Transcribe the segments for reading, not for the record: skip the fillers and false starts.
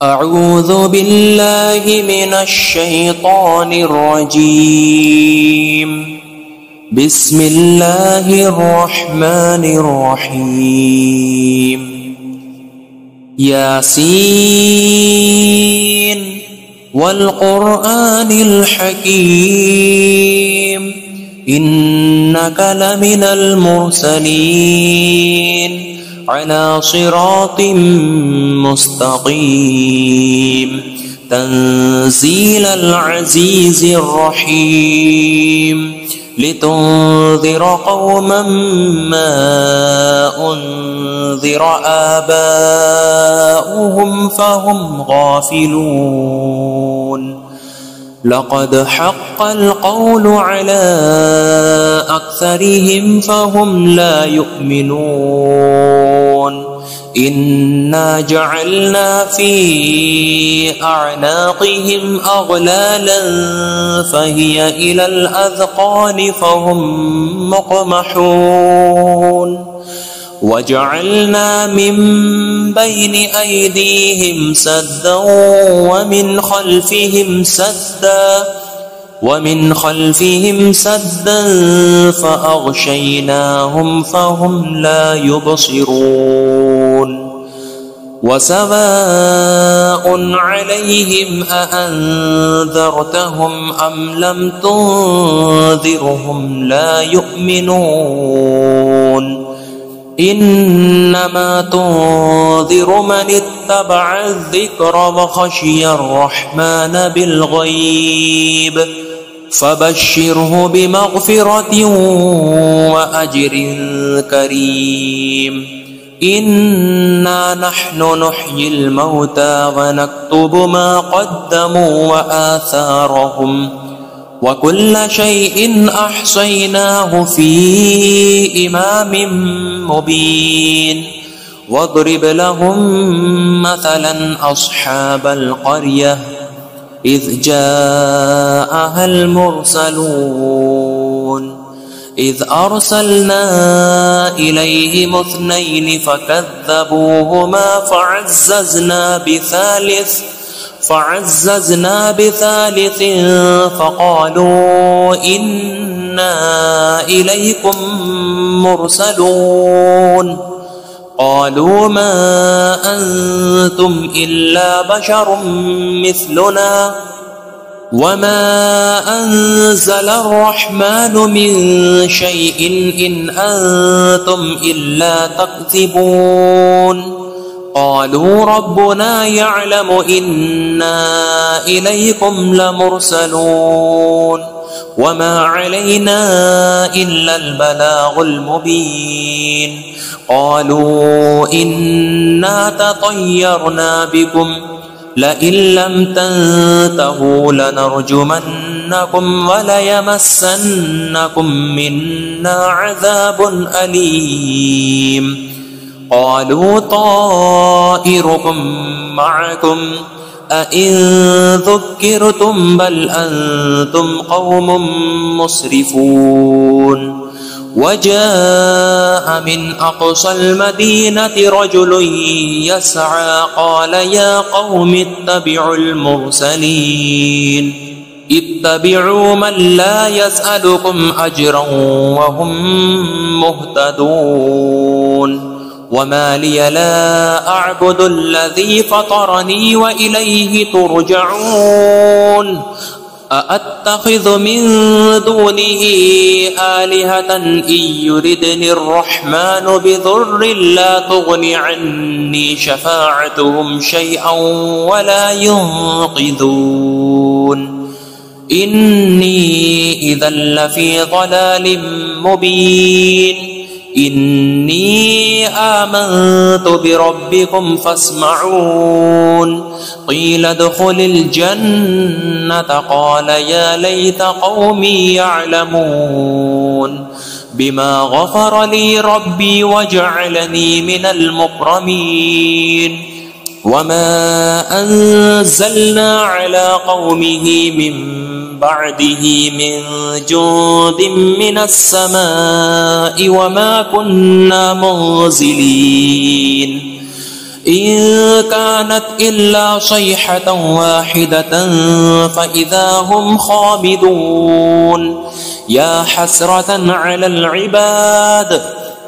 أعوذ بالله من الشيطان الرجيم. بسم الله الرحمن الرحيم. ياسين والقرآن الحكيم إنك لمن المرسلين على صراط مستقيم تنزيل العزيز الرحيم لتنذر قوما ما أنذر آباؤهم فهم غافلون. لقد حق القول على أكثرهم فهم لا يؤمنون. إنا جعلنا في أعناقهم أغلالا فهي إلى الأذقان فهم مقمحون. وجعلنا من بين أيديهم سدا ومن خلفهم سدا فأغشيناهم فهم لا يبصرون. وسواء عليهم أأنذرتهم أم لم تنذرهم لا يؤمنون. إنما تنذر من اتبع الذكر وخشي الرحمن بالغيب فبشره بمغفرة وأجر كريم. إنا نحن نحيي الموتى ونكتب ما قدموا وآثارهم وكل شيء أحصيناه في إمام مبين. واضرب لهم مثلا أصحاب القرية إذ جاءها المرسلون إذ أرسلنا إليهم 2 فكذبوهما فعززنا بثالث فقالوا إنا إليكم مرسلون. قالوا ما أنتم إلا بشر مثلنا وما أنزل الرحمن من شيء إن أنتم إلا تكذبون. قالوا ربنا يعلم إنا إليكم لمرسلون وما علينا إلا البلاغ المبين. قالوا إنا تطيرنا بكم لئن لم تنتهوا لنرجمنكم وليمسنكم منا عذاب أليم. قالوا طائركم معكم أئن ذكرتم بل أنتم قوم مسرفون. وجاء من أقصى المدينة رجل يسعى قال يا قوم اتبعوا المرسلين اتبعوا من لا يسألكم أجرا وهم مهتدون. وما لي لا أعبد الذي فطرني وإليه ترجعون. أأتخذ من دونه آلهة إن يردني الرحمن بضر لا تغن عني شفاعتهم شيئا ولا ينقذون. إني إذا لفي ضلال مبين. إني آمنت بربكم فاسمعون. قيل ادخل الجنة قال يا ليت قومي يعلمون بما غفر لي ربي وجعلني من المكرمين. وما أنزلنا على قومه من بعده من جند من السماء وما كنا منزلين إن كانت إلا صيحة واحدة فإذا هم خامدون يا حسرة على العباد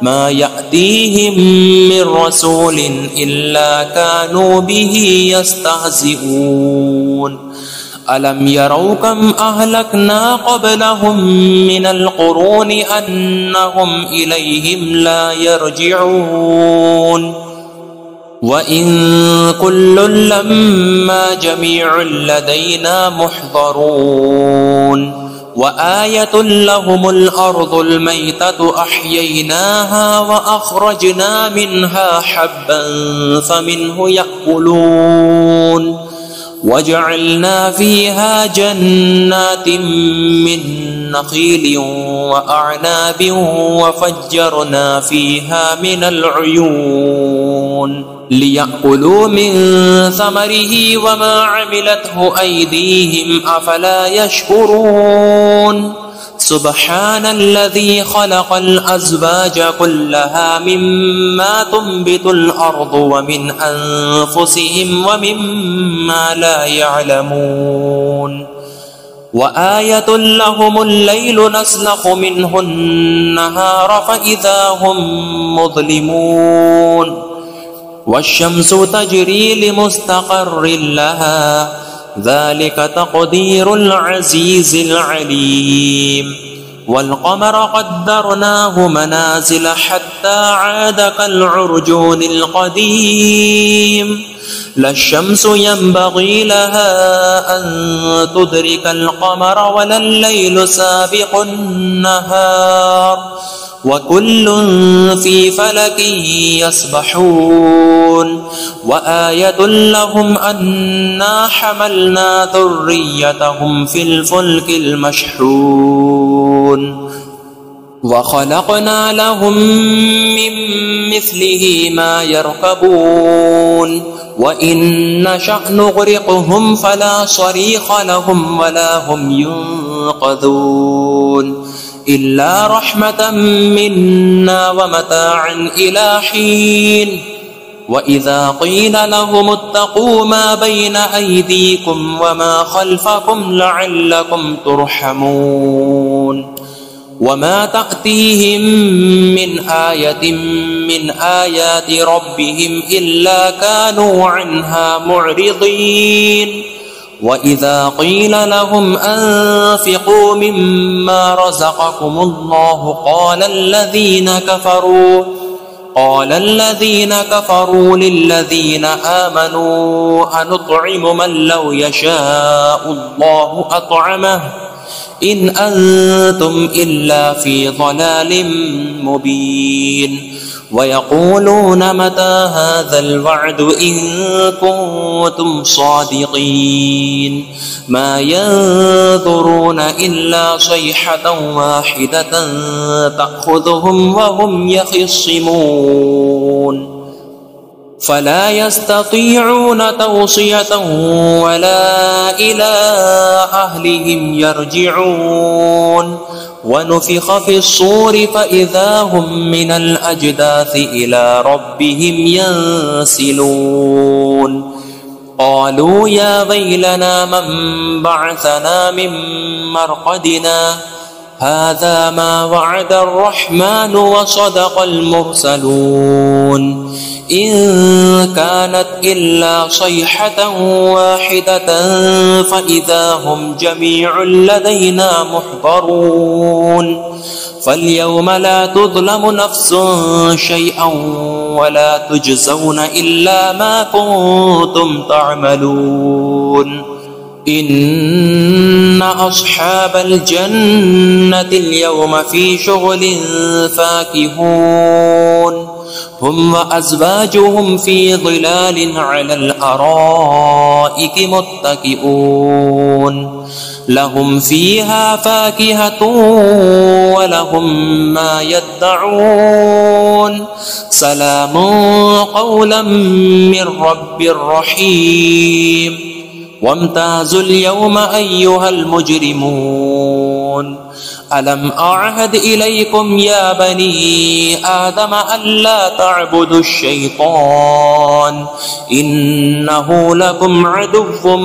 ما يأتيهم من رسول إلا كانوا به يستهزئون ألم يروا كم أهلكنا قبلهم من القرون أنهم إليهم لا يرجعون وإن كل لما جميع لدينا محضرون وآية لهم الأرض الميتة أحييناها وأخرجنا منها حبا فمنه يأكلون وجعلنا فيها جنات من نخيل وأعناب وفجرنا فيها من العيون ليأكلوا من ثمره وما عملته أيديهم أفلا يشكرون سبحان الذي خلق الأزواج كلها مما تنبت الأرض ومن أنفسهم ومما لا يعلمون وآية لهم الليل نسلخ منه النهار فإذا هم مظلمون والشمس تجري لمستقر لها ذلك تقدير العزيز العليم والقمر قدرناه منازل حتى عاد كالعرجون القديم لا الشمس ينبغي لها أن تدرك القمر ولا الليل سابق النهار وكل في فلك يسبحون وآية لهم أنا حملنا ذريتهم في الفلك المشحون وخلقنا لهم من مثله ما يركبون وإن نشأ نغرقهم فلا صريخ لهم ولا هم ينقذون إلا رحمة منا ومتاعا إلى حين وإذا قيل لهم اتقوا ما بين أيديكم وما خلفكم لعلكم ترحمون وما تأتيهم من آية من آيات ربهم إلا كانوا عنها معرضين وإذا قيل لهم أنفقوا مما رزقكم الله قال الذين كفروا للذين آمنوا أنطعم من لو يشاء الله أطعمه إن أنتم إلا في ضلال مبين ويقولون متى هذا الوعد إن كنتم صادقين ما ينظرون إلا صيحة واحدة تأخذهم وهم يخصمون فلا يستطيعون توصية ولا إلى أهلهم يرجعون ونفخ في الصور فإذا هم من الأجداث إلى ربهم ينسلون قالوا يا ويلنا من بعثنا من مرقدنا هذا ما وعد الرحمن وصدق المرسلون إن كانت إلا صيحة واحدة فإذا هم جميع لدينا محضرون فاليوم لا تظلم نفس شيئا ولا تجزون إلا ما كنتم تعملون إن أصحاب الجنة اليوم في شغل فاكهون هم وأزواجهم في ظلال على الأرائك متكئون لهم فيها فاكهة ولهم ما يدعون سلام قولا من رب رحيم وامتازوا اليوم أيها المجرمون ألم أعهد إليكم يا بني آدم ألا تعبدوا الشيطان إنه لكم عدو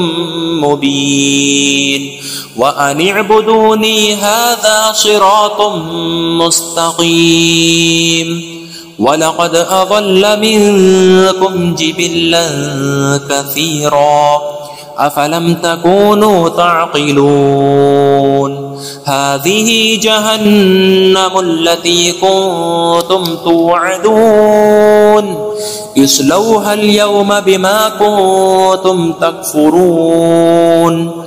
مبين وأن اعبدوني هذا صراط مستقيم ولقد أضل منكم جبلا كثيرا أفلم تكونوا تعقلون هذه جهنم التي كنتم توعدون اصلوها اليوم بما كنتم تكفرون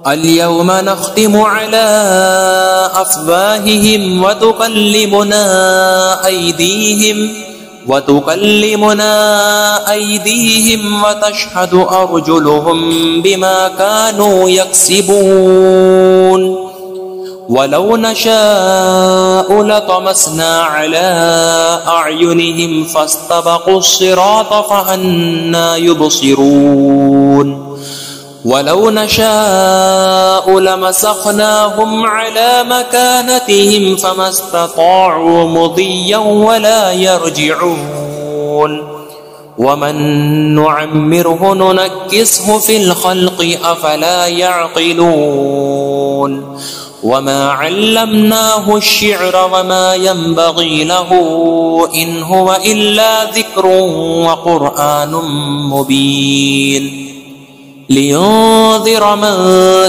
اليوم نختم على أفواههم وتكلمنا أيديهم وتشهد أرجلهم بما كانوا يكسبون ولو نشاء لطمسنا على أعينهم فاستبقوا الصراط فأنى يبصرون ولو نشاء لمسخناهم على مكانتهم فما استطاعوا مضيا ولا يرجعون ومن نعمره ننكسه في الخلق أفلا يعقلون وما علمناه الشعر وما ينبغي له إن هو إلا ذكر وقرآن مبين لينذر من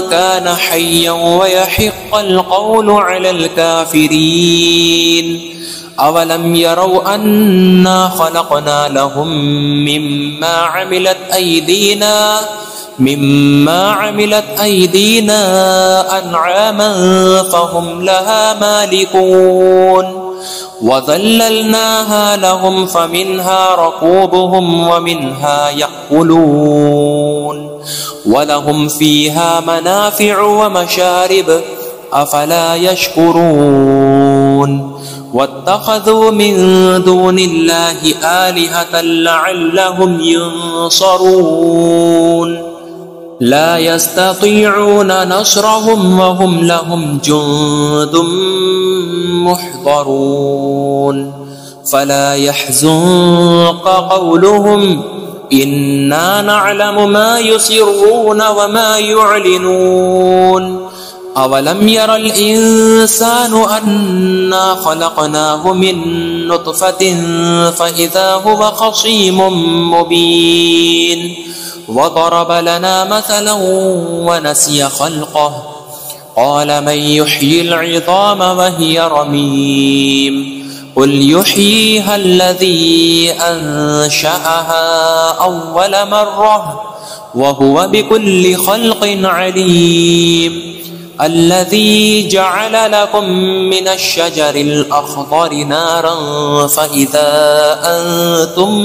كان حيا ويحق القول على الكافرين أولم يروا أنا خلقنا لهم مما عملت أيدينا أنعاما فهم لها مالكون وذللناها لهم فمنها ركوبهم ومنها يأكلون ولهم فيها منافع ومشارب أفلا يشكرون واتخذوا من دون الله آلهة لعلهم ينصرون لا يستطيعون نصرهم وهم لهم جند محضرون فلا يحزنك قولهم إنا نعلم ما يسرون وما يعلنون أولم ير الإنسان أنا خلقناه من نطفة فإذا هو خصيم مبين وضرب لنا مثلا ونسي خلقه قال من يحيي العظام وهي رميم قل يحييها الذي أنشأها أول مرة وهو بكل خلق عليم الذي جعل لكم من الشجر الأخضر نارا فإذا أنتم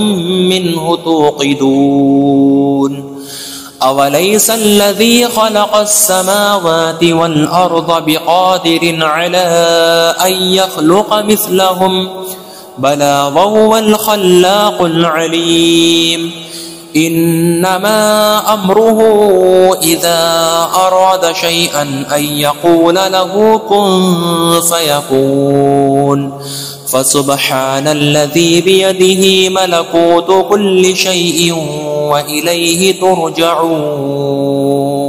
منه توقدون أوليس الذي خلق السماوات والأرض بقادر على أن يخلق مثلهم بلى وهو الخلاق العليم إنما أمره إذا أراد شيئا أن يقول له كن فيكون فسبحان الذي بيده ملكوت كل شيء وإليه ترجعون